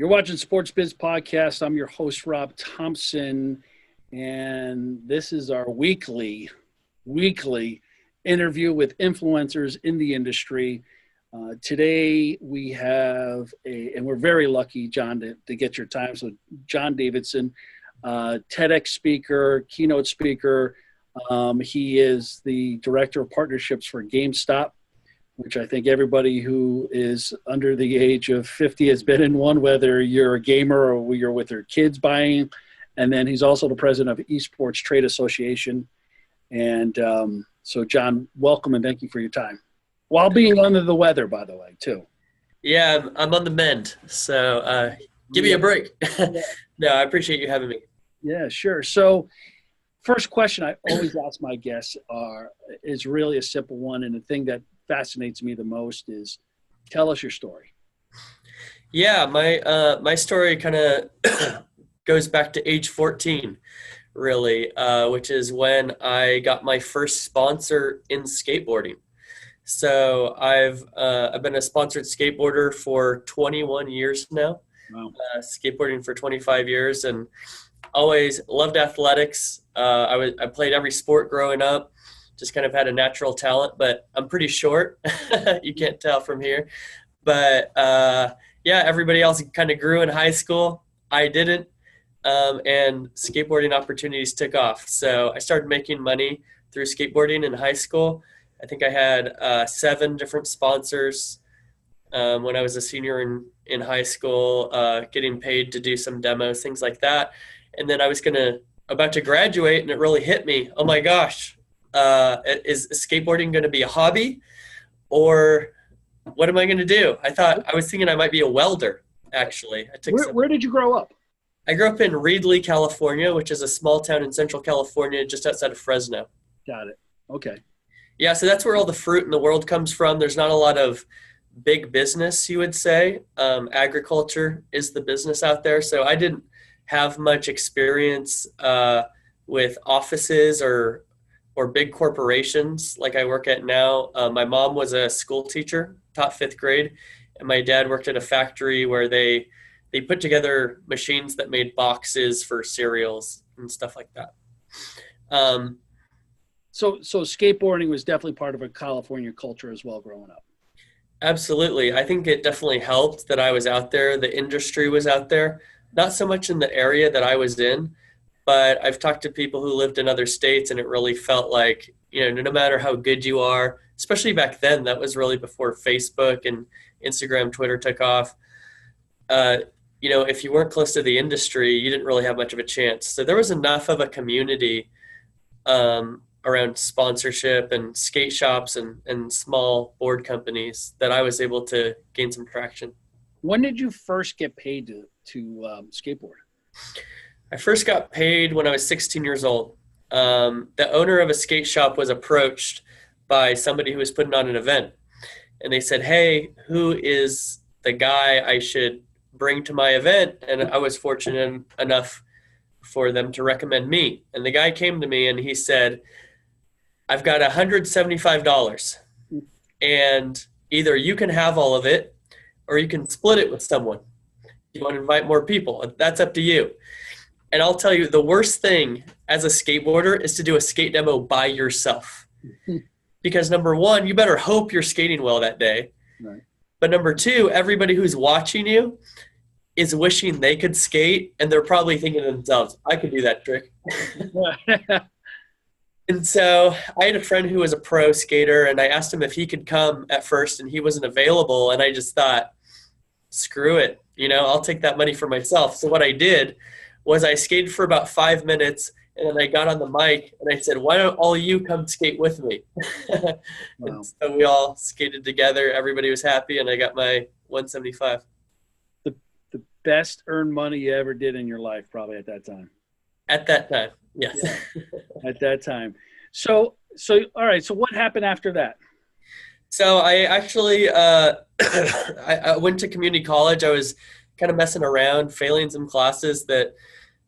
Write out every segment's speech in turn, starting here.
You're watching Sports Biz Podcast. I'm your host, Rob Thompson, and this is our weekly interview with influencers in the industry. Today we have and we're very lucky, John, to get your time. So John Davidson, TEDx speaker, keynote speaker. He is the director of partnerships for GameStop, which I think everybody who is under the age of 50 has been in one, whether you're a gamer or you're with your kids buying. And then he's also the president of Esports Trade Association. And so, John, welcome and thank you for your time. While being under the weather, by the way, too. Yeah, I'm on the mend. So give me a break. No, I appreciate you having me. Yeah, sure. So first question I always ask my guests is really a simple one. And the thing that fascinates me the most is, tell us your story. Yeah, my story kind of goes back to age 14, really, which is when I got my first sponsor in skateboarding. So I've been a sponsored skateboarder for 21 years now. Wow. Skateboarding for 25 years, and always loved athletics. I played every sport growing up. Just kind of had a natural talent, but I'm pretty short. You can't tell from here. But yeah, everybody else kind of grew in high school. I didn't. And skateboarding opportunities took off. So I started making money through skateboarding in high school. I think I had 7 different sponsors when I was a senior in high school, getting paid to do some demos, things like that. And then I was about to graduate, and it really hit me. Oh my gosh, is skateboarding going to be a hobby, or what am I going to do? I was thinking I might be a welder, actually. Where did you grow up? I grew up in Reedley, California, which is a small town in central California, just outside of Fresno. Got it. Okay. Yeah, so that's where all the fruit in the world comes from. There's not a lot of big business, you would say. Agriculture is the business out there. So I didn't have much experience with offices or big corporations like I work at now. My mom was a school teacher, taught 5th grade, and my dad worked at a factory where they put together machines that made boxes for cereals and stuff like that. So skateboarding was definitely part of a California culture as well growing up. Absolutely. I think it definitely helped that I was out there. The industry was out there, not so much in the area that I was in, but I've talked to people who lived in other states, and it really felt like, no matter how good you are, especially back then, that was really before Facebook and Instagram, Twitter took off. If you weren't close to the industry, you didn't really have much of a chance. So there was enough of a community around sponsorship and skate shops and small board companies that I was able to gain some traction. When did you first get paid to skateboard? I first got paid when I was 16 years old. The owner of a skate shop was approached by somebody who was putting on an event. And they said, hey, who is the guy I should bring to my event? And I was fortunate enough for them to recommend me. And the guy came to me and he said, I've got $175, and either you can have all of it or you can split it with someone. You want to invite more people, that's up to you. And I'll tell you, the worst thing as a skateboarder is to do a skate demo by yourself. Because number one, you better hope you're skating well that day. Right. But number two, everybody who's watching you is wishing they could skate, and they're probably thinking to themselves, I could do that trick. And so I had a friend who was a pro skater, and I asked him if he could come at first, and he wasn't available. And I just thought, screw it. I'll take that money for myself. So what I did was I skated for about 5 minutes, and then I got on the mic and I said, why don't all you come skate with me? Wow. And so we all skated together. Everybody was happy, and I got my $175. The best earned money you ever did in your life, probably at that time. At that time, yes. Yeah, at that time. So all right. So what happened after that? So I actually I went to community college. I was kind of messing around, failing some classes that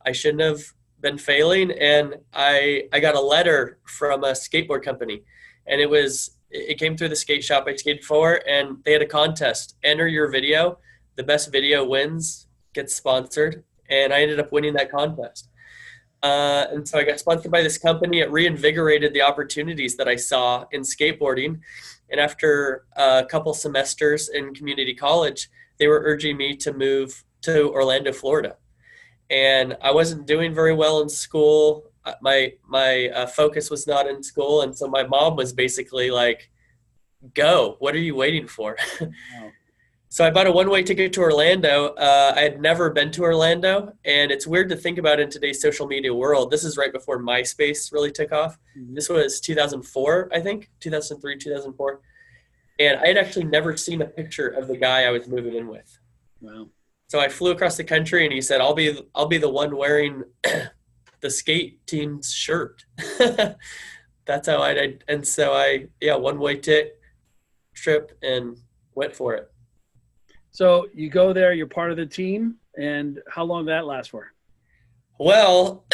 I shouldn't have been failing, and I got a letter from a skateboard company, and it came through the skate shop I skated for, and they had a contest. Enter your video. The best video wins gets sponsored, and I ended up winning that contest. And so I got sponsored by this company. It reinvigorated the opportunities that I saw in skateboarding. And after a couple semesters in community college, they were urging me to move to Orlando, Florida. And I wasn't doing very well in school. My focus was not in school. And so my mom was basically like, go, what are you waiting for? Wow. So I bought a one-way ticket to Orlando. I had never been to Orlando, and it's weird to think about in today's social media world. This is right before MySpace really took off. This was 2004, I think, 2003, 2004. And I had actually never seen a picture of the guy I was moving in with. Wow. So I flew across the country, and he said, I'll be the one wearing the skate team's shirt. That's how I did. And so one-way trip and went for it. So you go there, you're part of the team, and how long did that last for? Well,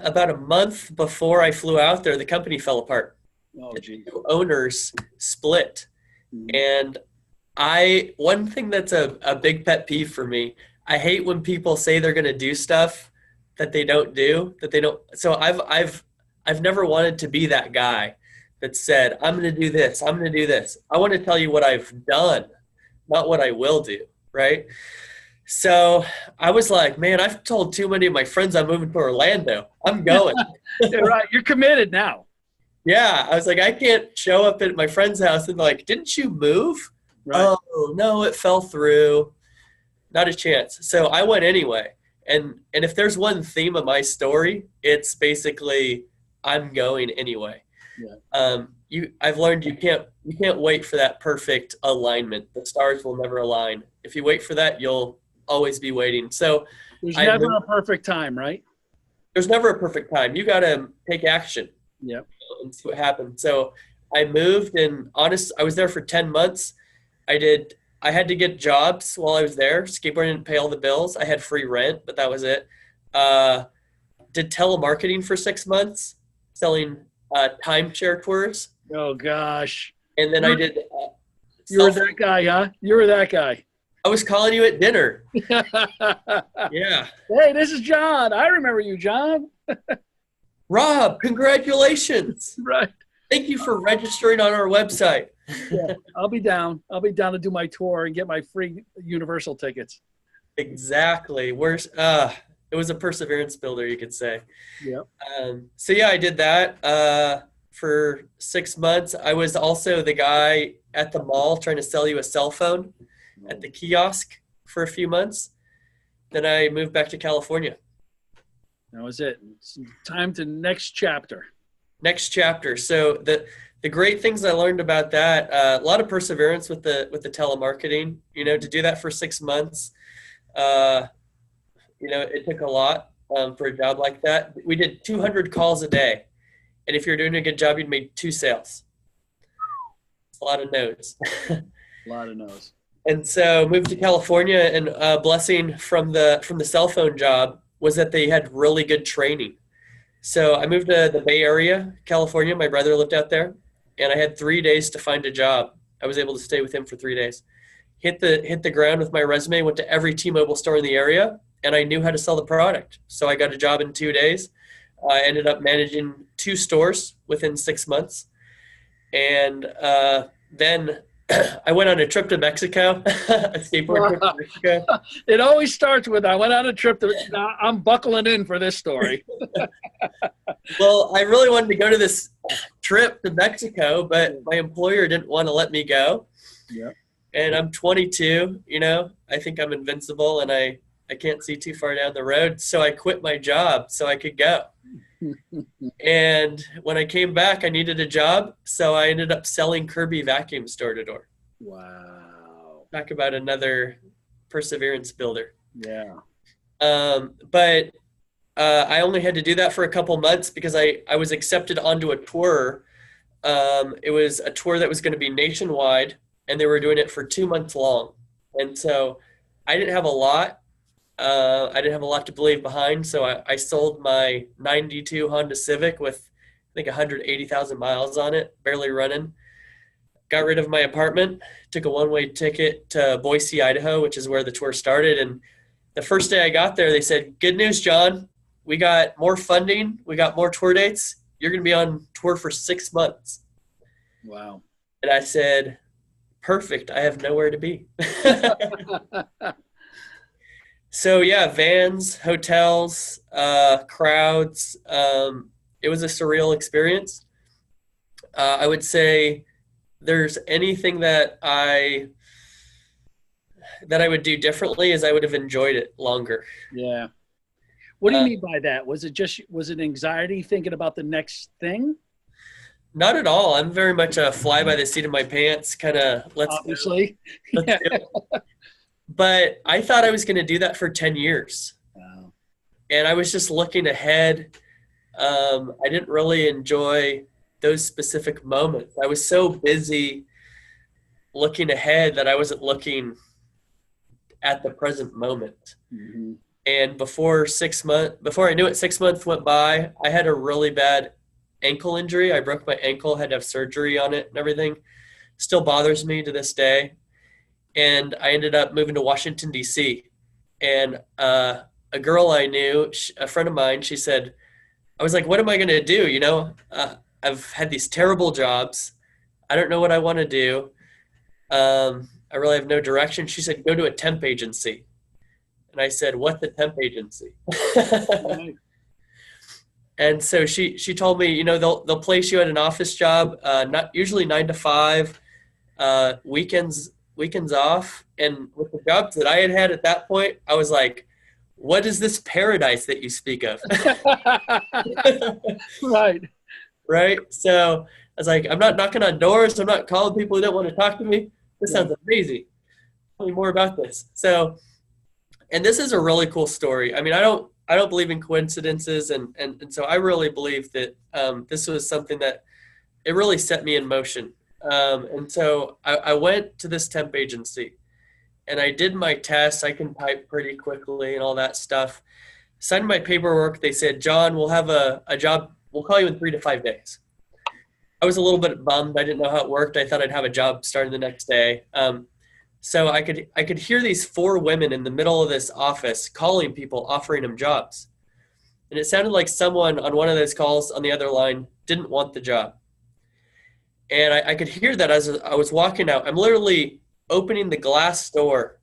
about a month before I flew out there, the company fell apart. Oh, geez. The owners split. And one thing that's a big pet peeve for me, I hate when people say they're going to do stuff that they don't do, So I've never wanted to be that guy that said, I'm going to do this, I'm going to do this. I want to tell you what I've done, not what I will do, right? So I was like, man, I've told too many of my friends I'm moving to Orlando. I'm going. You're right. You're committed now. Yeah. I was like, I can't show up at my friend's house and like, didn't you move? Right. Oh, no, it fell through. Not a chance. So I went anyway. And if there's one theme of my story, it's basically I'm going anyway. Yeah. I've learned you can't wait for that perfect alignment. The stars will never align. If you wait for that, you'll always be waiting. So there's never a perfect time, right? There's never a perfect time. You got to take action. Yep. And see what happens. So I moved, and I was there for 10 months. I had to get jobs while I was there. Skateboarding didn't pay all the bills. I had free rent, but that was it. Did telemarketing for 6 months, selling timeshare tours. Oh, gosh. And then I did. You were that guy, huh? You were that guy. I was calling you at dinner. Yeah. Hey, this is John. I remember you, John. Rob, congratulations. Right. Thank you for registering on our website. Yeah, I'll be down. I'll be down to do my tour and get my free Universal tickets. Exactly. It was a perseverance builder, you could say. Yep. So yeah, I did that for 6 months. I was also the guy at the mall trying to sell you a cell phone at the kiosk for a few months. Then I moved back to California. That was it. It's time to next chapter. Next chapter. So the great things I learned about that, a lot of perseverance with the telemarketing, to do that for 6 months. It took a lot for a job like that. We did 200 calls a day. And if you're doing a good job, you'd make 2 sales. It's a lot of no's. A lot of no's. And so moved to California, and a blessing from the cell phone job was that they had really good training. So I moved to the Bay Area, California. My brother lived out there, and I had 3 days to find a job. I was able to stay with him for 3 days. Hit the ground with my resume, went to every T-Mobile store in the area, and I knew how to sell the product. So I got a job in 2 days. I ended up managing 2 stores within 6 months. And then I went on a trip to Mexico, a skateboard trip to Mexico. It always starts with, I went on a trip to, I'm buckling in for this story. Well, I really wanted to go to this trip to Mexico, but my employer didn't want to let me go. Yeah. And I'm 22, I think I'm invincible, and I can't see too far down the road. So I quit my job so I could go. And when I came back, I needed a job. So I ended up selling Kirby vacuums door to door. Wow. Talk about another perseverance builder. Yeah. But I only had to do that for a couple months because I was accepted onto a tour. It was a tour that was going to be nationwide, and they were doing it for 2 months long. And so I didn't have a lot. I didn't have a lot to leave behind, so I sold my 92 Honda Civic with, I think, 180,000 miles on it, barely running. Got rid of my apartment, took a one-way ticket to Boise, Idaho, which is where the tour started, and the first day I got there, they said, "Good news, John. We got more funding. We got more tour dates. You're going to be on tour for 6 months." Wow. And I said, "Perfect. I have nowhere to be." So yeah, vans, hotels, crowds. It was a surreal experience. I would say there's anything that I would do differently is I would have enjoyed it longer. Yeah. What do you mean by that? Was it anxiety thinking about the next thing? Not at all. I'm very much a fly by the seat of my pants kind of Obviously. let's go. But I thought I was going to do that for 10 years. Wow. And I was just looking ahead. I didn't really enjoy those specific moments. I was so busy looking ahead that I wasn't looking at the present moment. Mm-hmm. And before I knew it, 6 months went by. I had a really bad ankle injury. I broke my ankle, had to have surgery on it and everything. Still bothers me to this day. And I ended up moving to Washington, D.C. And a girl I knew, a friend of mine, she said, I was like, what am I going to do? You know, I've had these terrible jobs. I don't know what I want to do. I really have no direction. She said, go to a temp agency. And I said, what's a temp agency? And so she told me, you know, they'll place you at an office job, not usually 9 to 5, weekends off. And with the jobs that I had at that point, I was like, what is this paradise that you speak of? Right. Right. So I was like, I'm not knocking on doors. I'm not calling people who don't want to talk to me. This sounds amazing. Tell me more about this. So, and this is a really cool story. I mean, I don't believe in coincidences. And so I really believe that this was something that it really set me in motion. And so I went to this temp agency and I did my tests. I can type pretty quickly and all that stuff. Signed my paperwork. They said, John, we'll have a job. We'll call you in 3 to 5 days. I was a little bit bummed. I didn't know how it worked. I thought I'd have a job starting the next day. So I could hear these 4 women in the middle of this office calling people, offering them jobs. And it sounded like someone on one of those calls on the other line didn't want the job. And I could hear that as I was walking out. I'm literally opening the glass door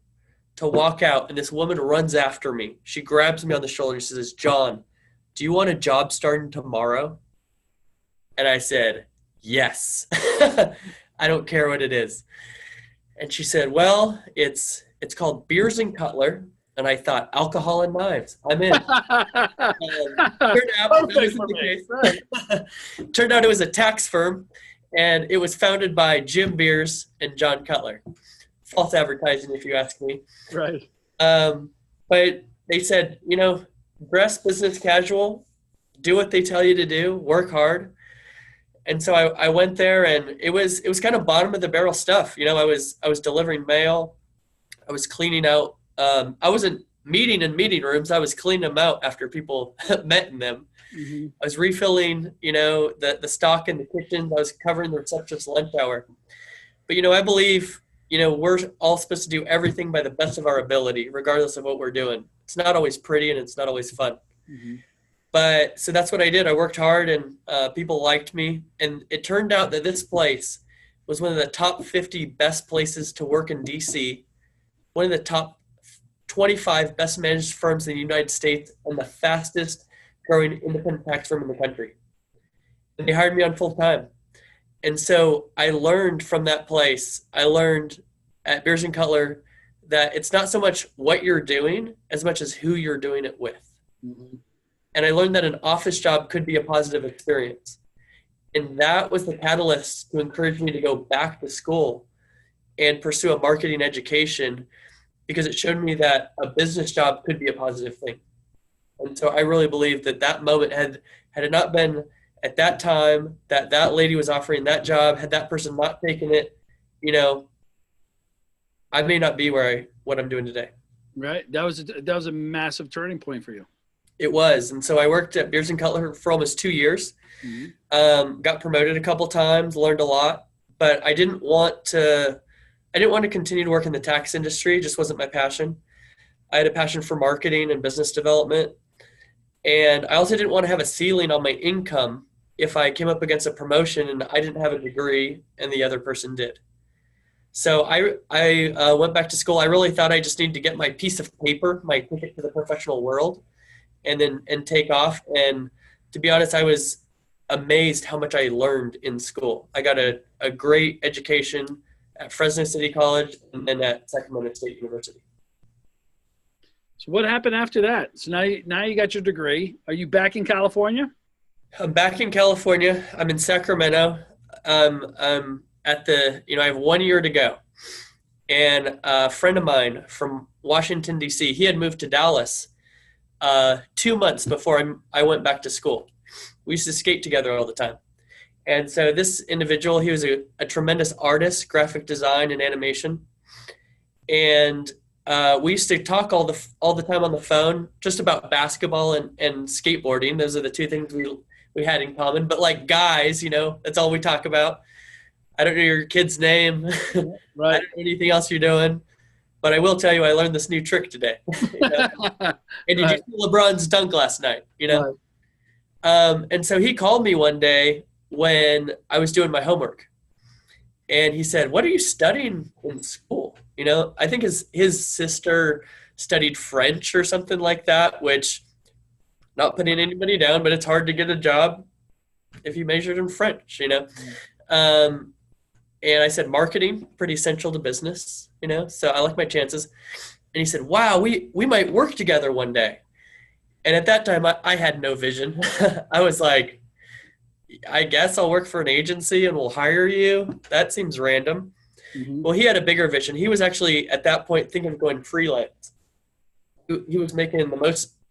to walk out, and this woman runs after me. She grabs me on the shoulder and says, John, do you want a job starting tomorrow? And I said, yes. I don't care what it is. And she said, well, it's called Beers and Cutler. And I thought, alcohol and knives. I'm in. Turned out it was a tax firm, and it was founded by Jim Beers and John Cutler. False advertising, if you ask me. Right. But they said, you know, dress business casual, do what they tell you to do, work hard. And so I went there, and it was kind of bottom of the barrel stuff. You know, I was delivering mail. I was cleaning out. I wasn't meeting in meeting rooms. I was cleaning them out after people met in them. Mm-hmm. I was refilling, you know, the stock in the kitchen. I was covering the receptionist's lunch hour. But, you know, I believe, you know, we're all supposed to do everything by the best of our ability, regardless of what we're doing. It's not always pretty and it's not always fun. Mm-hmm. But so that's what I did. I worked hard, and people liked me. And it turned out that this place was one of the top 50 best places to work in DC, one of the top 25 best managed firms in the United States, and the fastest growing independent tax firm in the country. And they hired me on full time. And so I learned from that place. I learned at Beers and Cutler that it's not so much what you're doing as much as who you're doing it with. Mm-hmm. And I learned that an office job could be a positive experience. And that was the catalyst to encourage me to go back to school and pursue a marketing education, because it showed me that a business job could be a positive thing. And so I really believe that moment, had it not been at that time that lady was offering that job, had that person not taken it, you know, I may not be what I'm doing today. Right. That was a massive turning point for you. It was. And so I worked at Beers and Cutler for almost 2 years. Mm-hmm. Got promoted a couple times, learned a lot, but I didn't want to continue to work in the tax industry. It just wasn't my passion. I had a passion for marketing and business development. And I also didn't want to have a ceiling on my income if I came up against a promotion and I didn't have a degree and the other person did. So I went back to school. I really thought I just needed to get my piece of paper, my ticket to the professional world, and take off. And to be honest, I was amazed how much I learned in school. I got a great education at Fresno City College and then at Sacramento State University. So what happened after that? So now you got your degree. Are you back in California? I'm back in California. I'm in Sacramento. I'm at I have 1 year to go. And a friend of mine from Washington, D.C., he had moved to Dallas 2 months before I went back to school. We used to skate together all the time. And so this individual, he was a tremendous artist, graphic design and animation. And we used to talk all the time on the phone just about basketball and skateboarding. Those are the two things we had in common. But like guys, that's all we talk about. I don't know your kid's name. Right. I don't know anything else you're doing. But I will tell you, I learned this new trick today. And did you see LeBron's dunk last night? Right. And so he called me one day when I was doing my homework. And he said, "What are you studying in school?" I think his sister studied French or something like that, which, not putting anybody down, but it's hard to get a job if you majored in French, And I said, marketing, pretty essential to business, so I like my chances. And he said, "Wow, we might work together one day." And at that time, I had no vision. I was like, I guess I'll work for an agency and we'll hire you. That seems random. Mm-hmm. Well, he had a bigger vision. He was actually at that point thinking of going freelance. He was making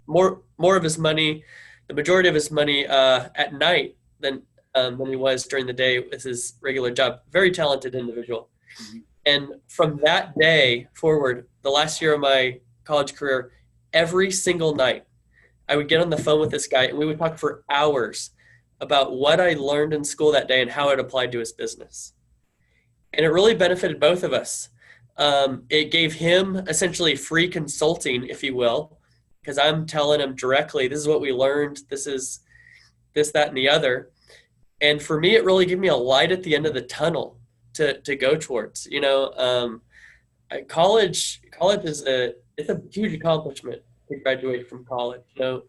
more of his money, the majority of his money at night than he was during the day with his regular job. Very talented individual. Mm-hmm. And from that day forward, the last year of my college career, every single night, I would get on the phone with this guy and we would talk for hours about what I learned in school that day and how it applied to his business. And it really benefited both of us. It gave him essentially free consulting, if you will, because I'm telling him directly, this is what we learned, this is this, that, and the other. And for me, it really gave me a light at the end of the tunnel to go towards. College is it's a huge accomplishment to graduate from college.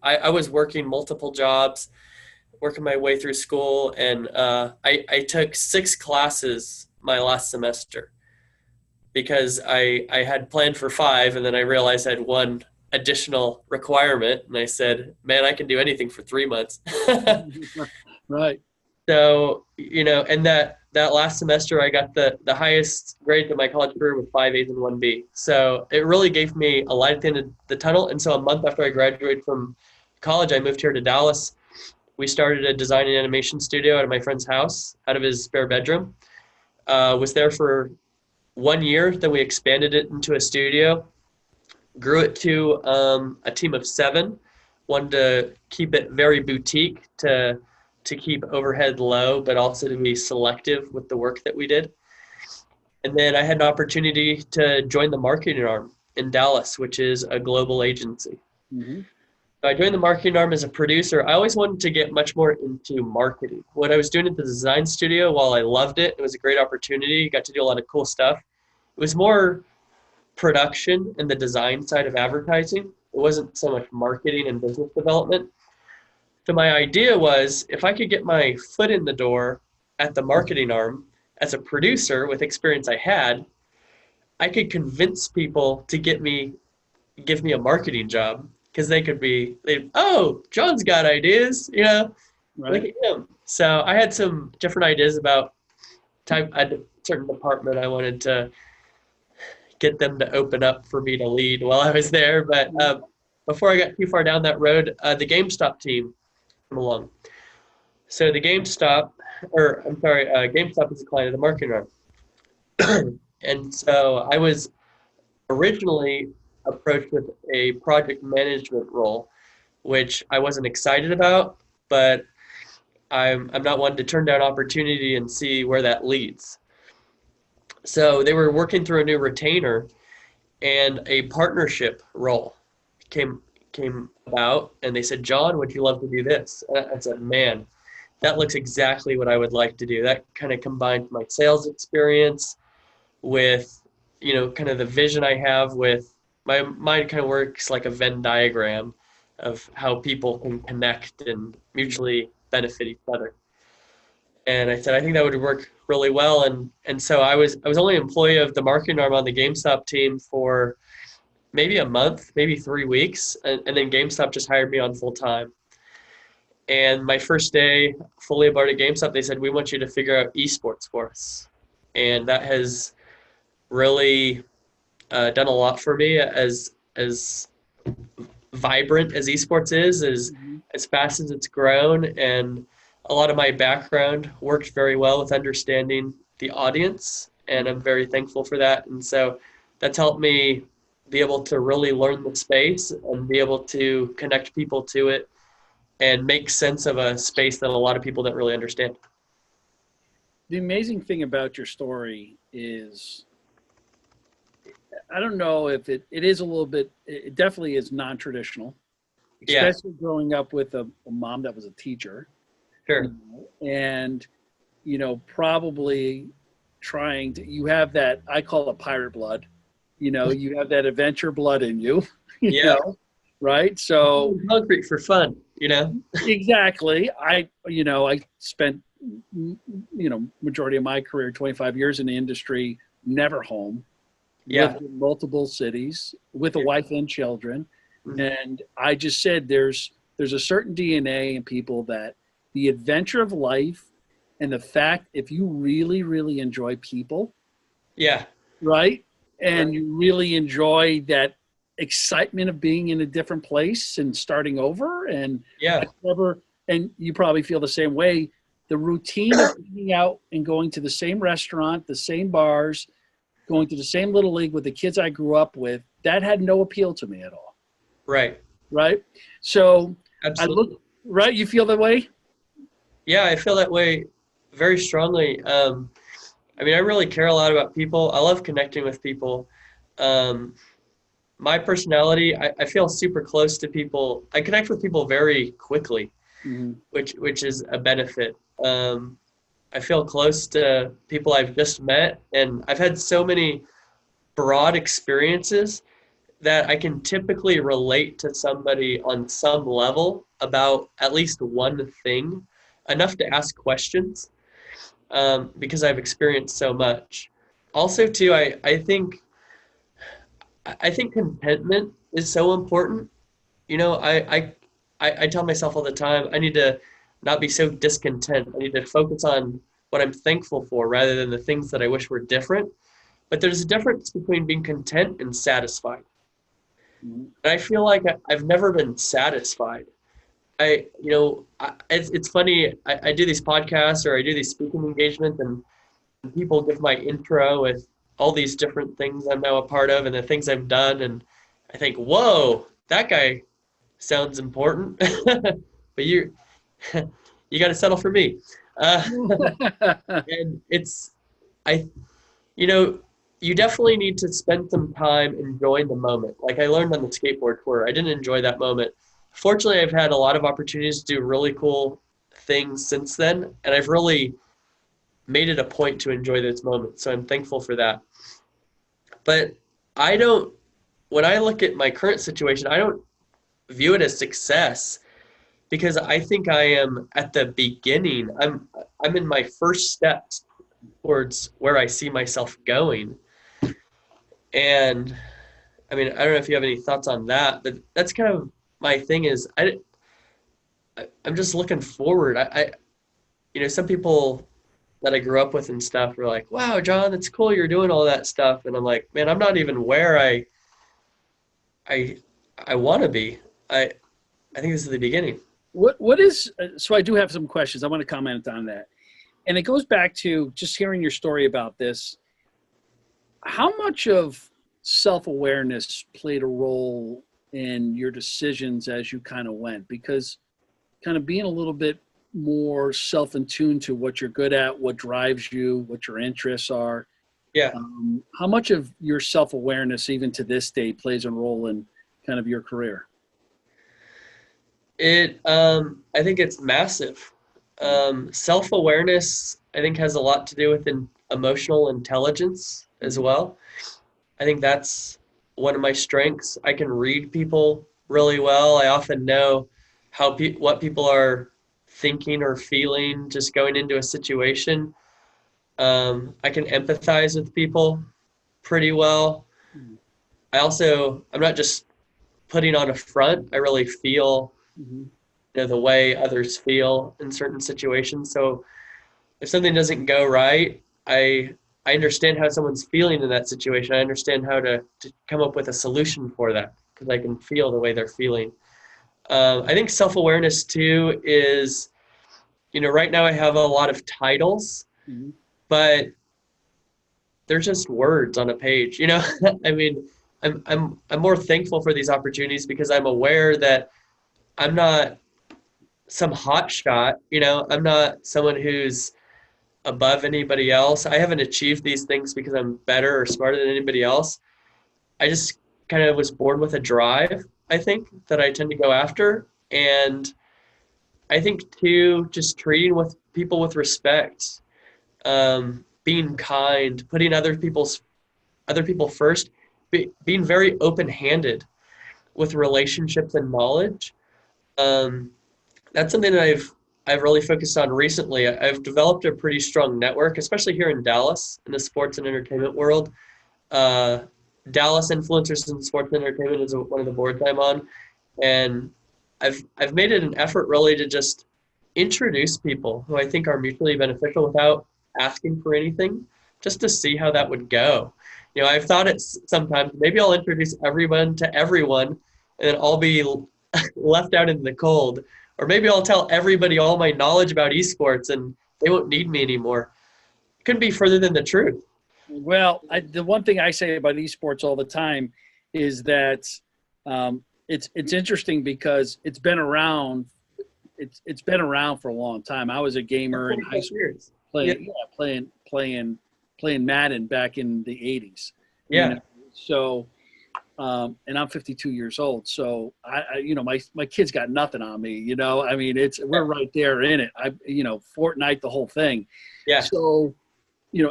I was working multiple jobs, working my way through school, and I took 6 classes my last semester because I had planned for 5, and then I realized I had one additional requirement, and I said, man, I can do anything for 3 months. Right. So, and that last semester I got the highest grade in my college career with 5 A's and 1 B. So it really gave me a light at the end of the tunnel. And so a month after I graduated from college, I moved here to Dallas. We started a design and animation studio at my friend's house out of his spare bedroom. Was there for 1 year. Then we expanded it into a studio, grew it to a team of 7. Wanted to keep it very boutique to keep overhead low, but also to be selective with the work that we did. And then I had an opportunity to join the marketing arm in Dallas, which is a global agency. Mm-hmm. I joined the marketing arm as a producer. I always wanted to get much more into marketing. What I was doing at the design studio, while I loved it, it was a great opportunity, got to do a lot of cool stuff. It was more production and the design side of advertising. It wasn't so much marketing and business development. So my idea was, if I could get my foot in the door at the marketing arm as a producer with experience I had, I could convince people to give me a marketing job, because oh, John's got ideas, right. Look at him. So I had some different ideas about a certain department I wanted to get them to open up for me to lead while I was there. But before I got too far down that road, the GameStop team came along. So the GameStop is a client of the marketing arm. And so I was originally approached with a project management role, which I wasn't excited about, but I'm not one to turn down opportunity and see where that leads. So they were working through a new retainer, and a partnership role came came about, and they said, John, would you love to do this? And I said, man, that looks exactly what I would like to do. That kind of combined my sales experience with, kind of the vision I have. With my mind kind of works like a Venn diagram of how people can connect and mutually benefit each other. And I said, I think that would work really well. And so I was only an employee of the marketing arm on the GameStop team for maybe a month, maybe 3 weeks, and then GameStop just hired me on full time. And my first day, fully aboard at GameStop, they said, we want you to figure out esports for us. And that has really done a lot for me. As vibrant as esports is, as fast as it's grown, and a lot of my background worked very well with understanding the audience, and I'm very thankful for that. And so that's helped me be able to really learn the space and be able to connect people to it and make sense of a space that a lot of people don't really understand. The amazing thing about your story is, I don't know if it is a little bit, it definitely is non-traditional, Yeah, especially growing up with a mom that was a teacher, sure. and, probably you have that, I call it pirate blood, you have that adventure blood in you, you Yeah. know, right? So Concrete for fun. exactly. I spent, majority of my career, 25 years in the industry, never home, Yeah. lived in multiple cities with a Yeah. wife and children. Mhm. And I just said, there's a certain DNA in people that the adventure of life and the fact, if you really, really enjoy people, Yeah. right? Right. And you really enjoy that excitement of being in a different place and starting over. And Yeah. I never, and you probably feel the same way. The routine of eating out and going to the same restaurant, the same bars, going to the same little league with the kids I grew up with, that had no appeal to me at all. Right. Right. So I Absolutely. look, right. You feel that way? Yeah, I feel that way very strongly. I mean, I really care a lot about people. I love connecting with people. Um, my personality, I feel super close to people. I connect with people very quickly, Mm-hmm. which is a benefit. I feel close to people I've just met, and I've had so many broad experiences that I can typically relate to somebody on some level about at least one thing, enough to ask questions, because I've experienced so much. Also, too, I think contentment is so important. I tell myself all the time, I need to not be so discontent. I need to focus on what I'm thankful for rather than the things that I wish were different. But there's a difference between being content and satisfied. Mm-hmm. And I feel like I've never been satisfied. It's funny. I do these podcasts or I do these speaking engagements, and people give my intro with all these different things I'm now a part of and the things I've done, and I think, whoa, that guy sounds important, but you you got to settle for me. Uh, and I, you know, you definitely need to spend some time enjoying the moment. Like I learned on the skateboard tour, I didn't enjoy that moment. Fortunately, I've had a lot of opportunities to do really cool things since then, and I've really made it a point to enjoy those moments. So I'm thankful for that. But I don't, when I look at my current situation, I don't view it as success because I think I am at the beginning. I'm in my first steps towards where I see myself going. And I mean, I don't know if you have any thoughts on that, but that's kind of my thing is I'm just looking forward. Some people that I grew up with and stuff were like, wow, John, that's cool. You're doing all that stuff. And I'm like, man, I'm not even where I, I want to be. I think this is the beginning. What is, so I do have some questions. I want to comment on that. And it goes back to just hearing your story about this. How much of self-awareness played a role in your decisions as you kind of went? Because kind of being a little bit more self in tune to what you're good at, what drives you, what your interests are. Yeah. How much of your self-awareness, even to this day, plays a role in kind of your career? I think it's massive. Self-awareness, I think, has a lot to do with emotional intelligence as well. I think that's one of my strengths. I can read people really well. I often know what people are thinking or feeling just going into a situation. I can empathize with people pretty well. I'm not just putting on a front. I really feel, Mm-hmm. the way others feel in certain situations. So if something doesn't go right, I understand how someone's feeling in that situation. I understand how to come up with a solution for that because I can feel the way they're feeling. I think self-awareness too is, right now I have a lot of titles, Mm-hmm. but they're just words on a page. I mean, I'm more thankful for these opportunities because I'm aware that I'm not some hot shot. I'm not someone who's above anybody else. I haven't achieved these things because I'm better or smarter than anybody else. I just kind of was born with a drive, I think, that I tend to go after. And I think too, just treating with people with respect, being kind, putting other people first, being very open-handed with relationships and knowledge. Um, that's something that I've really focused on recently. I've developed a pretty strong network, especially here in Dallas in the sports and entertainment world. Uh, Dallas Influencers in Sports and Entertainment is one of the boards I'm on, and I've made it an effort really to just introduce people who I think are mutually beneficial without asking for anything, just to see how that would go. I've thought it sometimes maybe I'll introduce everyone to everyone, and then I'll be left out in the cold. Or maybe I'll tell everybody all my knowledge about esports and they won't need me anymore. Couldn't be further than the truth. Well, the one thing I say about esports all the time is that it's interesting because it's been around. It's been around for a long time. I was a gamer in high school, Years. Yeah. playing Madden back in the '80s. Yeah. So and I'm 52 years old. So my kids got nothing on me. I mean, we're right there in it. Fortnite, the whole thing. Yeah. So,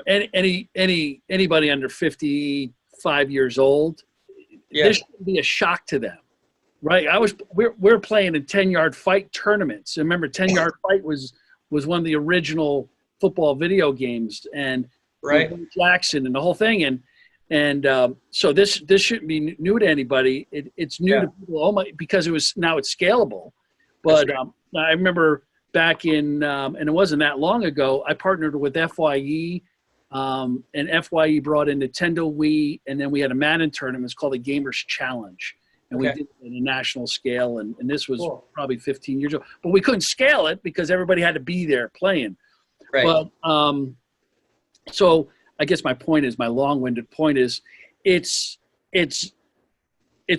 anybody under 55 years old, Yeah. this should be a shock to them, right? We're playing in 10-yard fight tournaments. Remember, 10-yard fight was one of the original football video games, and Right. Jackson and the whole thing, and so this shouldn't be new to anybody. It's new to people because it's scalable. But I remember back in and it wasn't that long ago, I partnered with FYE, and FYE brought in Nintendo Wii, and then we had a Madden tournament. It's called the Gamers Challenge, and we did it on a national scale. And this was probably 15 years ago, but we couldn't scale it because everybody had to be there playing. Right. But so I guess my long-winded point is, it's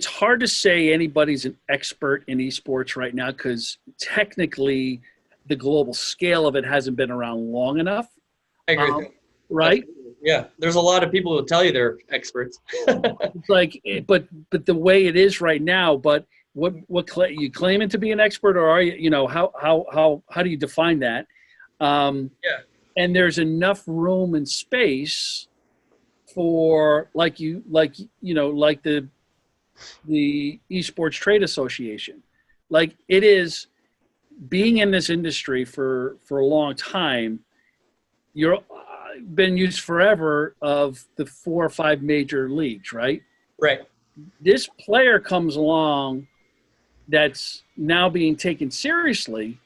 hard to say anybody's an expert in esports right now because technically the global scale of it hasn't been around long enough. I agree with you. Right? Yeah, there's a lot of people who tell you they're experts. It's like, but the way it is right now. But what you claiming to be an expert, or are you? How do you define that? And there's enough room and space for like the Esports Trade Association. Like, it is, being in this industry for a long time, you're been used forever of the 4 or 5 major leagues, right? Right. This player comes along that's now being taken seriously.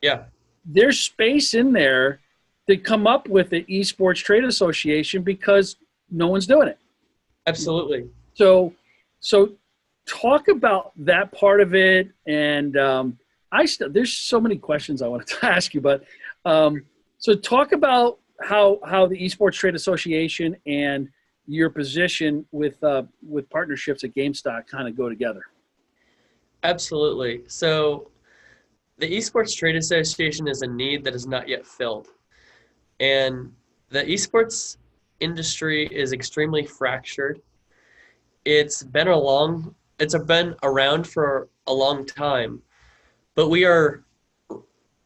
Yeah. There's space in there to come up with the Esports Trade Association because no one's doing it. Absolutely. So talk about that part of it. And there's so many questions I wanted to ask you, but so talk about how the Esports Trade Association and your position with partnerships at GameStop kind of go together. Absolutely. So the Esports Trade Association is a need that is not yet filled. And the esports industry is extremely fractured. It's been around for a long time, but we are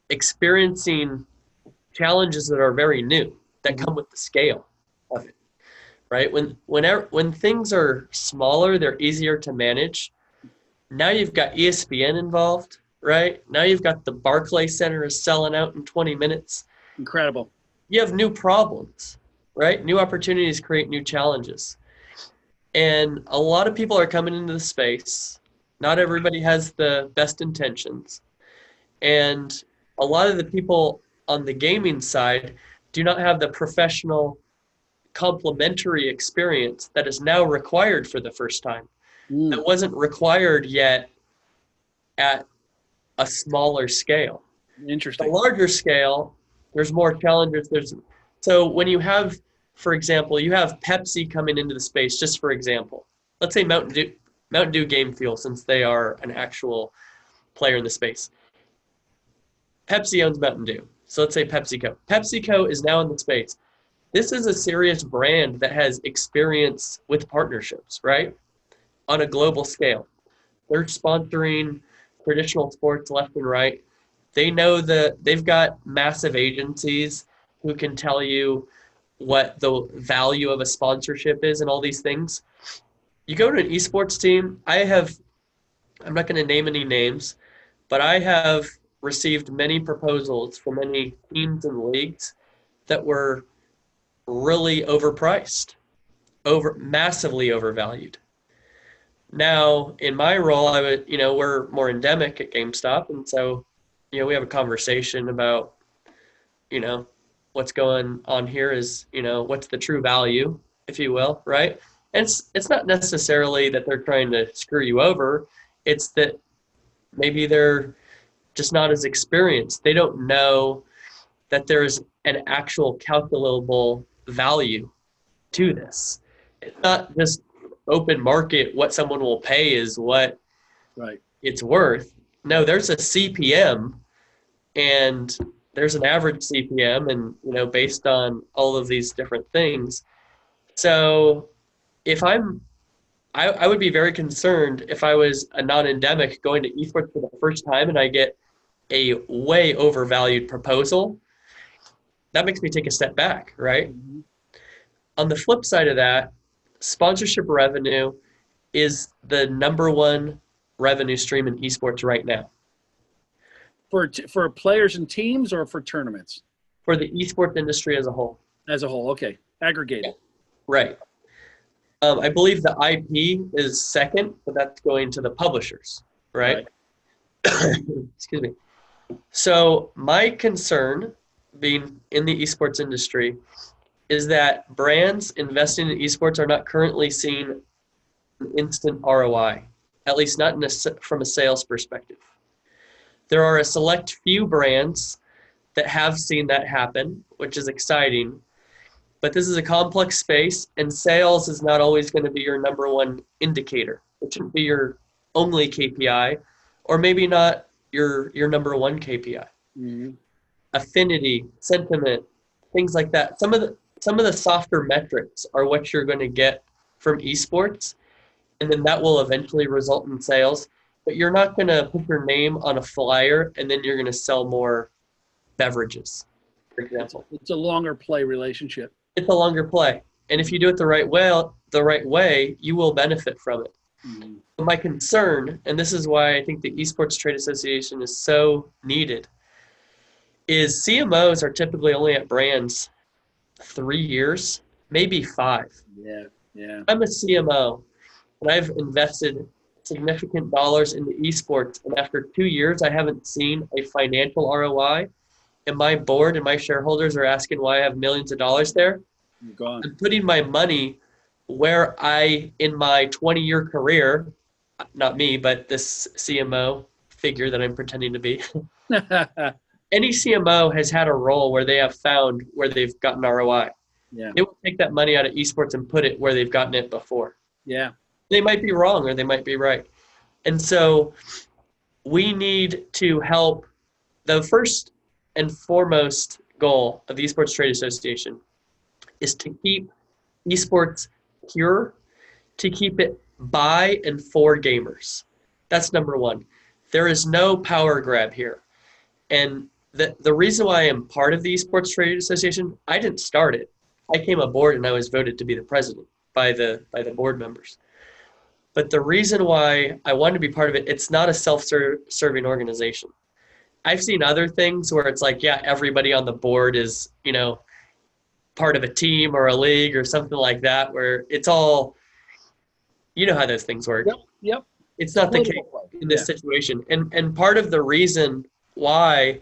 experiencing challenges that are very new that come with the scale of it, right? When things are smaller, they're easier to manage. Now you've got ESPN involved, right? Now you've got the Barclays Center is selling out in 20 minutes. Incredible. You have new problems, right? New opportunities create new challenges. And a lot of people are coming into the space. Not everybody has the best intentions. And a lot of the people on the gaming side do not have the professional complementary experience that is now required for the first time. That wasn't required yet at a smaller scale. Interesting. The larger scale, there's more challenges. So when you have, for example, you have Pepsi coming into the space, just for example. Let's say Mountain Dew Game Fuel, since they are an actual player in the space. Pepsi owns Mountain Dew. So let's say PepsiCo. PepsiCo is now in the space. This is a serious brand that has experience with partnerships, right? On a global scale. They're sponsoring traditional sports left and right. They know that they've got massive agencies who can tell you what the value of a sponsorship is and all these things. You go to an esports team, I'm not going to name any names, but I have received many proposals from many teams and leagues that were really overpriced, massively overvalued. Now, in my role, we're more endemic at GameStop, and so, we have a conversation about, what's going on here is, what's the true value, if you will, right? And it's not necessarily that they're trying to screw you over. It's that maybe they're just not as experienced. They don't know that there's an actual calculable value to this. It's not just open market, what someone will pay is what it's worth. No, there's a CPM, and there's an average CPM, and based on all of these different things. So if I would be very concerned if I was a non-endemic going to esports for the first time and I get a way overvalued proposal. That makes me take a step back, right? Mm-hmm. On the flip side of that, sponsorship revenue is the number one revenue stream in esports right now. For players and teams, or for tournaments? For the esports industry as a whole. As a whole, okay. Aggregated. Right. I believe the IP is second, but that's going to the publishers, right? Excuse me. So my concern, being in the esports industry, is that brands investing in esports are not currently seeing an instant ROI, at least not from a sales perspective. There are a select few brands that have seen that happen, which is exciting. But this is a complex space, and sales is not always going to be your number one indicator. It shouldn't be your only KPI, or maybe not your number one KPI. Mm-hmm. Affinity, sentiment, things like that. Some of the softer metrics are what you're going to get from esports, and then that will eventually result in sales. But you're not going to put your name on a flyer and then you're going to sell more beverages, for example. It's a longer play relationship. It's a longer play. And if you do it the right way, you will benefit from it. Mm-hmm. But my concern, and this is why I think the Esports Trade Association is so needed, is CMOs are typically only at brands 3 years, maybe 5. Yeah. I'm a CMO, and I've invested significant dollars into esports, and after 2 years, I haven't seen a financial ROI. And my board and my shareholders are asking why I have millions of dollars there. I'm putting my money where in my 20-year career, not me, but this CMO figure that I'm pretending to be. Any CMO has had a role where they have found where they've gotten ROI. Yeah. They will take that money out of esports and put it where they've gotten it before. Yeah. They might be wrong or they might be right. And so we need to help. The first and foremost goal of the Esports Trade Association is to keep esports pure to keep it by and for gamers. That's number one. There is no power grab here. And the reason why I am part of the Esports Trade Association, I didn't start it. I came aboard and I was voted to be the president by the board members. But the reason why I wanted to be part of it, it's not a self-serving organization. I've seen other things where it's like, yeah, everybody on the board is, part of a team or a league or something like that, where it's all, how those things work. Yep. It's not the case in this situation. And part of the reason why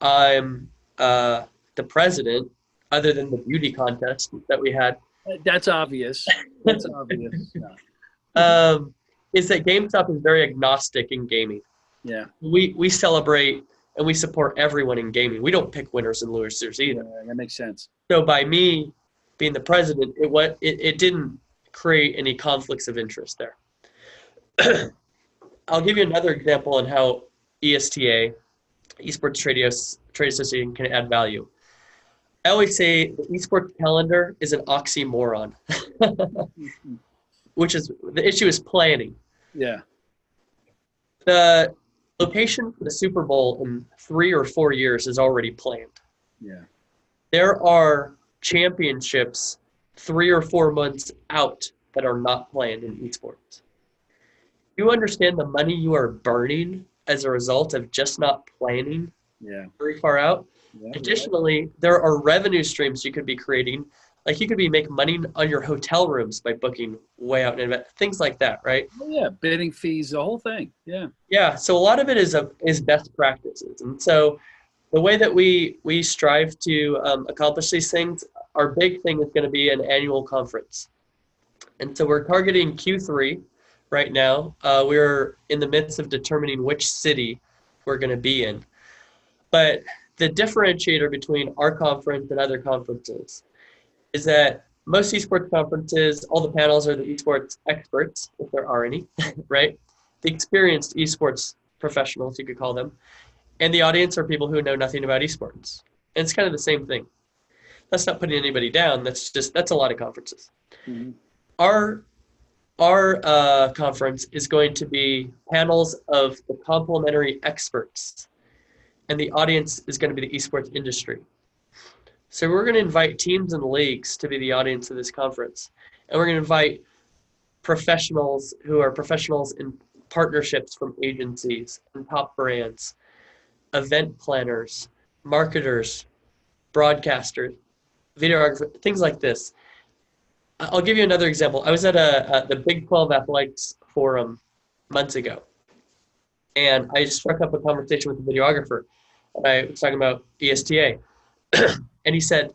I'm the president, other than the beauty contest that we had. That's obvious. That's obvious. Yeah. Is that GameStop is very agnostic in gaming. Yeah. We celebrate and we support everyone in gaming. We don't pick winners and losers either. Yeah, that makes sense. So by me being the president, it didn't create any conflicts of interest there. I'll give you another example on how ESTA, Esports Trade Association, can add value. I always say the esports calendar is an oxymoron, which is the issue is planning. Yeah. The location for the Super Bowl in 3 or 4 years is already planned. Yeah. There are championships 3 or 4 months out that are not planned in esports. You understand the money you are burning as a result of just not planning very far out? Yeah, additionally, there are revenue streams you could be creating. Like you could be making money on your hotel rooms by booking way out in advance, things like that, right? Oh, yeah, bidding fees, the whole thing. Yeah. Yeah, so a lot of it is best practices. And so the way that we strive to accomplish these things, our big thing is going to be an annual conference. And so we're targeting Q3 right now. We're in the midst of determining which city we're going to be in. But the differentiator between our conference and other conferences is that most esports conferences, all the panels are the esports experts, if there are any, right? The experienced esports professionals, you could call them. And the audience are people who know nothing about esports. And it's kind of the same thing. That's not putting anybody down. That's a lot of conferences. Mm-hmm. Our conference is going to be panels of the complementary experts. And the audience is going to be the esports industry. So we're going to invite teams and leagues to be the audience of this conference. And we're going to invite professionals who are professionals in partnerships from agencies and top brands, event planners, marketers, broadcasters, videographers, things like this. I'll give you another example. I was at the Big 12 Athletics Forum months ago. And I struck up a conversation with the videographer. I was talking about ESTA. And he said,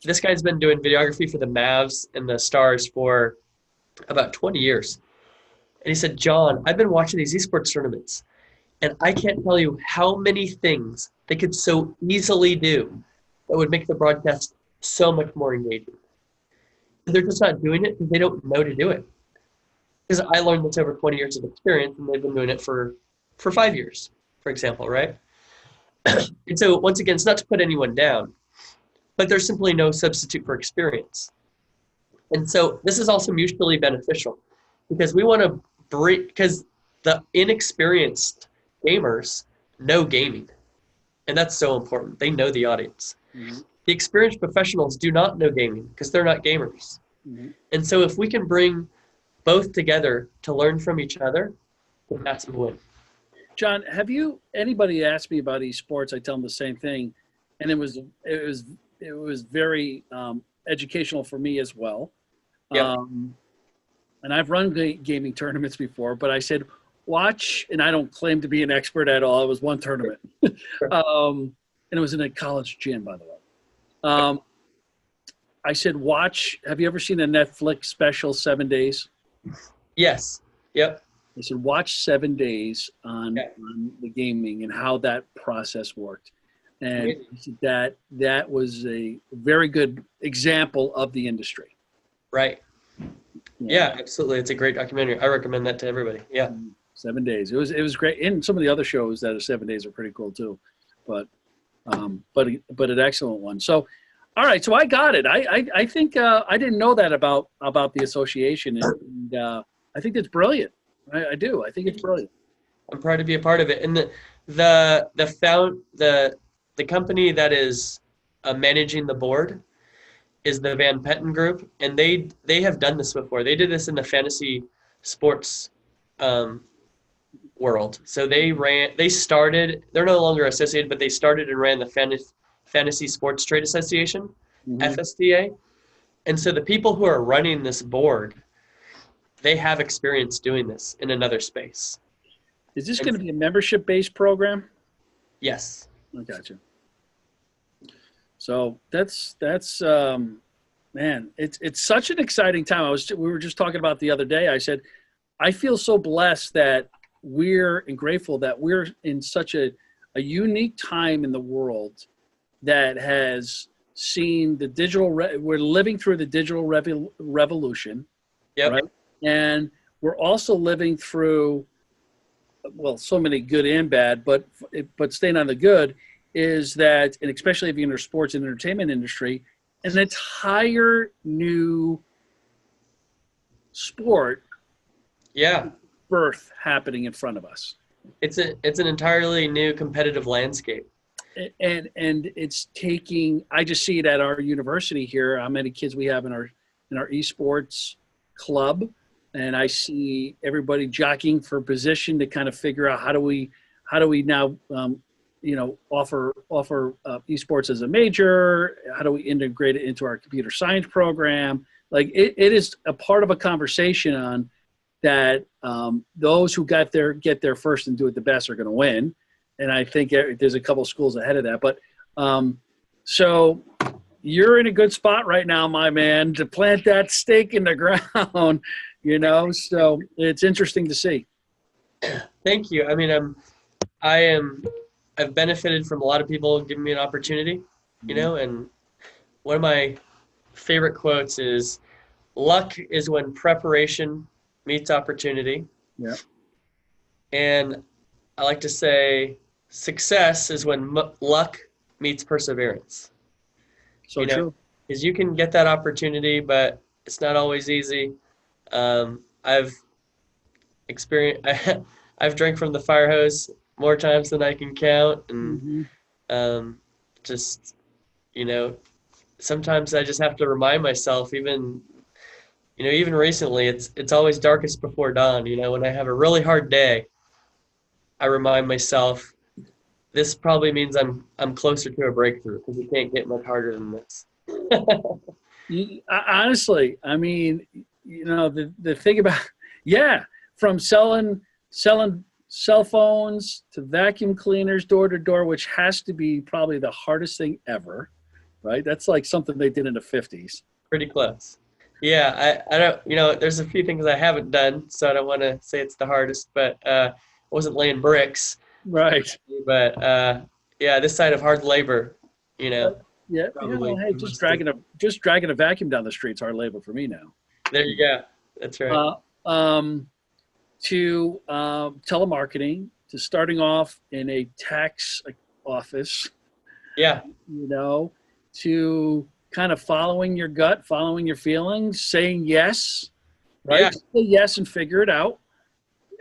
this guy's been doing videography for the Mavs and the Stars for about 20 years. And he said, John, I've been watching these esports tournaments, and I can't tell you how many things they could so easily do that would make the broadcast so much more engaging. They're just not doing it because they don't know to do it. Because I learned this over 20 years of experience, and they've been doing it for 5 years, for example, right? And so, once again, it's not to put anyone down, but there's simply no substitute for experience. And so this is also mutually beneficial because we want to because the inexperienced gamers know gaming, and that's so important. They know the audience. Mm-hmm. The experienced professionals do not know gaming because they're not gamers. Mm-hmm. And so if we can bring both together to learn from each other, that's a win. John, anybody asked me about esports, I tell them the same thing. And it was very educational for me as well. Yep. And I've run gaming tournaments before, but I said, watch, and I don't claim to be an expert at all. It was one tournament. Sure. And it was in a college gym, by the way. I said, watch, have you ever seen a Netflix special, 7 Days? Yes. Yep. I said, watch 7 Days on the gaming and how that process worked. And that was a very good example of the industry. Right. Yeah, absolutely. It's a great documentary. I recommend that to everybody. Yeah. 7 Days. It was great. And some of the other shows that are 7 days are pretty cool too. But an excellent one. So All right, so I got it. I think I didn't know that about the association, and I think it's brilliant. I do. I think it's brilliant. I'm proud to be a part of it. And the company that is managing the board is the Van Petten Group, and they have done this before. They did this in the fantasy sports world. So they started. They're no longer associated, but they started and ran the Fantasy Sports Trade Association, FSTA. And so the people who are running this board, they have experience doing this in another space. Is this going to be a membership-based program? Yes. I gotcha. So that's man, it's such an exciting time. We were just talking about the other day. I said, I feel so blessed that and grateful that we're in such a unique time in the world that has seen the digital. We're living through the digital revolution. Yep. Right? And we're also living through, well, so many good and bad, but staying on the good is that, and especially if you're in the sports and entertainment industry, an entire new sport birth happening in front of us. It's an entirely new competitive landscape. And it's taking, I just see it at our university here, how many kids we have in our esports club. And I see everybody jockeying for position to kind of figure out how do we now, offer esports as a major? How do we integrate it into our computer science program? Like it is a part of a conversation on that. Those who get there first and do it the best are going to win. And I think there's a couple schools ahead of that. But so you're in a good spot right now, my man, to plant that stake in the ground. So it's interesting to see. Thank you. I mean, I've benefited from a lot of people giving me an opportunity, and one of my favorite quotes is, luck is when preparation meets opportunity. Yeah. And I like to say success is when luck meets perseverance. So true. Because you can get that opportunity, but it's not always easy. I've drank from the fire hose more times than I can count, and sometimes I just have to remind myself, even recently, it's always darkest before dawn. When I have a really hard day, I remind myself, this probably means I'm closer to a breakthrough, because it can't get much harder than this. Honestly, I mean, the thing about, from selling cell phones to vacuum cleaners door to door, which has to be probably the hardest thing ever, right? That's like something they did in the 50s. Pretty close. Yeah, I don't, there's a few things I haven't done, so I don't want to say it's the hardest, but I wasn't laying bricks. Right. But this side of hard labor, Yeah. Hey, just dragging a vacuum down the street's hard labor for me now. There you go. That's right. To telemarketing, to starting off in a tax office. Yeah. To kind of following your gut, following your feelings, saying yes, right? Yeah. Say yes and figure it out.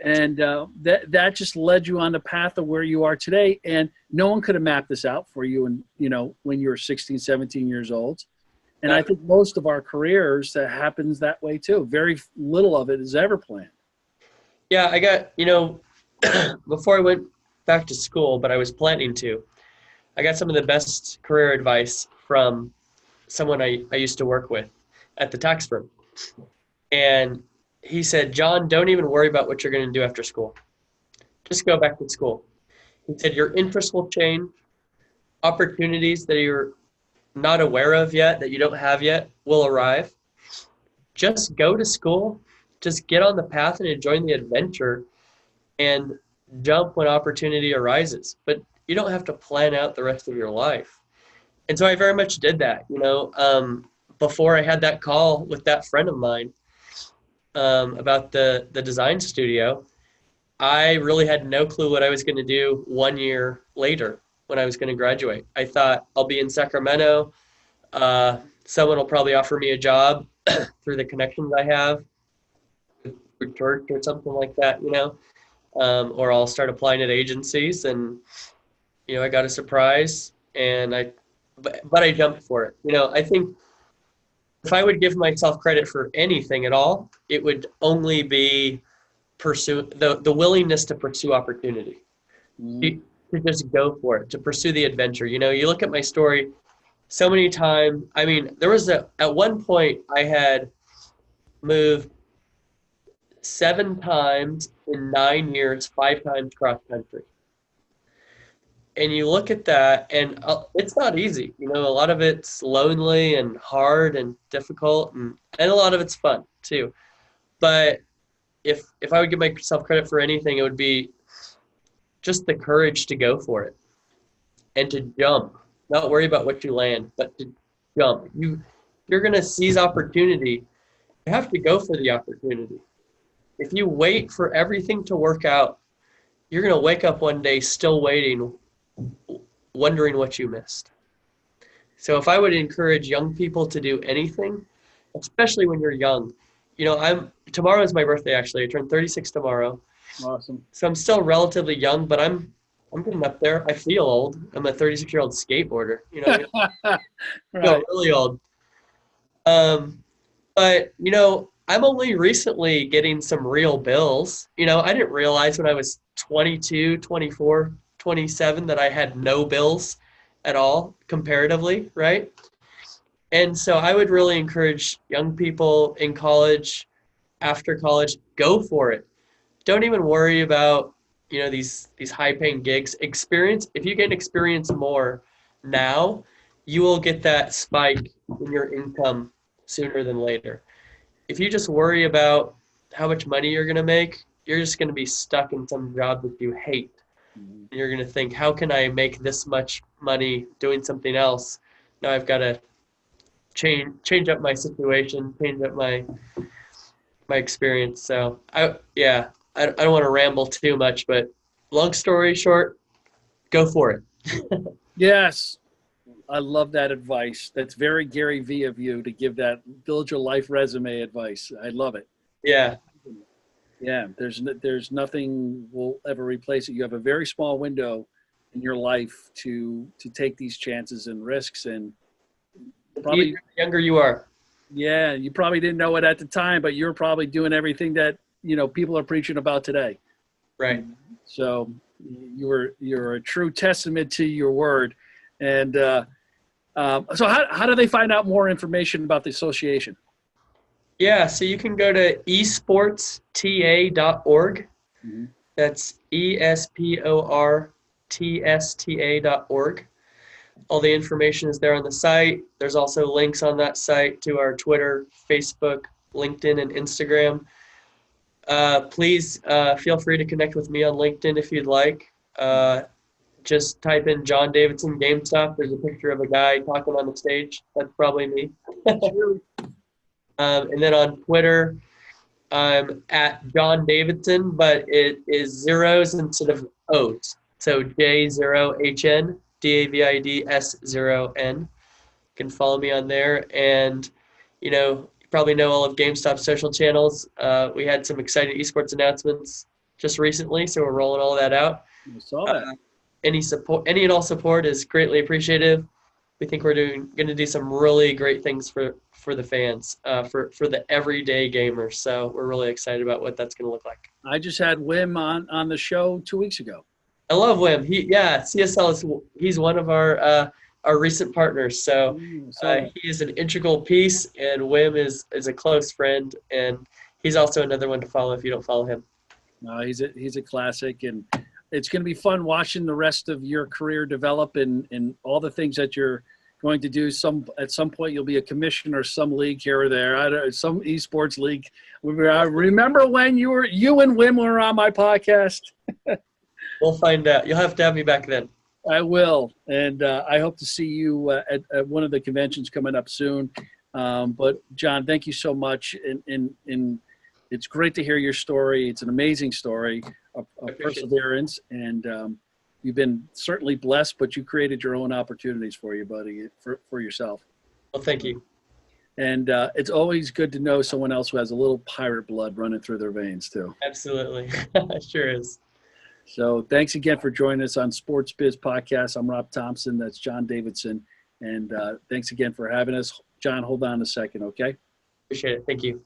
And that just led you on the path of where you are today. And no one could have mapped this out for you, when you were 16, 17 years old. And I think most of our careers, that happens that way too. Very little of it is ever planned. Yeah, I got, before I went back to school, but I was planning to, I got some of the best career advice from someone I used to work with at the tax firm. And he said, John, don't even worry about what you're going to do after school. Just go back to school. He said, your interests will change. Opportunities that you're not aware of yet, that you don't have yet, will arrive. Just go to school. Just get on the path and enjoy the adventure, and jump when opportunity arises. But you don't have to plan out the rest of your life. And so I very much did that. Before I had that call with that friend of mine about the design studio, I really had no clue what I was going to do 1 year later when I was going to graduate. I thought I'll be in Sacramento. Someone will probably offer me a job through the connections I have through church or something like that, or I'll start applying at agencies, and I got a surprise, and but I jumped for it. I think if I would give myself credit for anything at all, it would only be pursue the willingness to pursue opportunity, Mhm. to just go for it, to pursue the adventure. You look at my story so many times. I mean, there was at one point I had moved 7 times in 9 years, 5 times cross country. And you look at that, and it's not easy. A lot of it's lonely and hard and difficult, and a lot of it's fun too. But if I would give myself credit for anything, it would be just the courage to go for it and to jump, not worry about what you land, but to jump. You're going to seize opportunity. You have to go for the opportunity. If you wait for everything to work out, you're going to wake up one day still waiting, wondering what you missed. So if I would encourage young people to do anything, especially when you're young, tomorrow is my birthday. Actually, I turn 36 tomorrow. Awesome. So I'm still relatively young, but I'm getting up there. I feel old. I'm a 36-year-old skateboarder. I feel Right. really old. But I'm only recently getting some real bills. I didn't realize when I was 22, 24, 27 that I had no bills at all comparatively, right? And so I would really encourage young people in college, after college, go for it. Don't even worry about these high paying gigs. Experience, if you get experience more now, you will get that spike in your income sooner than later. If you just worry about how much money you're going to make, you're just going to be stuck in some job that you hate. Mhm. And you're going to think, how can I make this much money doing something else? Now I've got to change up my situation, change up my experience. So I don't want to ramble too much, but long story short, go for it. Yes. I love that advice. That's very Gary V of you to give that build your life resume advice. I love it. Yeah, Yeah, there's nothing will ever replace it. You have a very small window in your life to take these chances and risks, and the probably younger you are. yeah, you probably didn't know it at the time, but you're probably doing everything that people are preaching about today. Right. So you're a true testament to your word. And so how do they find out more information about the association? Yeah, so you can go to esportsta.org. Mhm. That's esportsta.org. All the information is there on the site. There's also links on that site to our Twitter, Facebook, LinkedIn, and Instagram. Please feel free to connect with me on LinkedIn if you'd like. Just type in John Davidson GameStop. There's a picture of a guy talking on the stage. That's probably me. And then on Twitter, I'm at John Davidson, but it is zeros instead of O's. So J0HN, DAVIDS0N. You can follow me on there. And, you probably know all of GameStop's social channels. We had some exciting esports announcements just recently, so we're rolling all that out. I saw that. Any and all support is greatly appreciated. We think we're going to do some really great things for the fans, for the everyday gamers. So we're really excited about what that's going to look like. I just had Wim on the show 2 weeks ago. I love Wim. CSL he's one of our recent partners. So he is an integral piece, and Wim is a close friend, and he's also another one to follow if you don't follow him. He's a classic, and it's going to be fun watching the rest of your career develop and all the things that you're going to do. At some point you'll be a commissioner, some league here or there, some esports league. I remember when you and Wim were on my podcast. We'll find out. You'll have to have me back then. I will, and I hope to see you at one of the conventions coming up soon. But John, thank you so much, and it's great to hear your story. It's an amazing story of perseverance, and you've been certainly blessed, but you created your own opportunities for you, buddy, for yourself. Well, thank you. And it's always good to know someone else who has a little pirate blood running through their veins too. Absolutely. Sure is. So thanks again for joining us on Sports Biz Podcast. I'm Rob Thompson. That's John Davidson. And thanks again for having us. John, hold on a second, okay? Appreciate it. Thank you.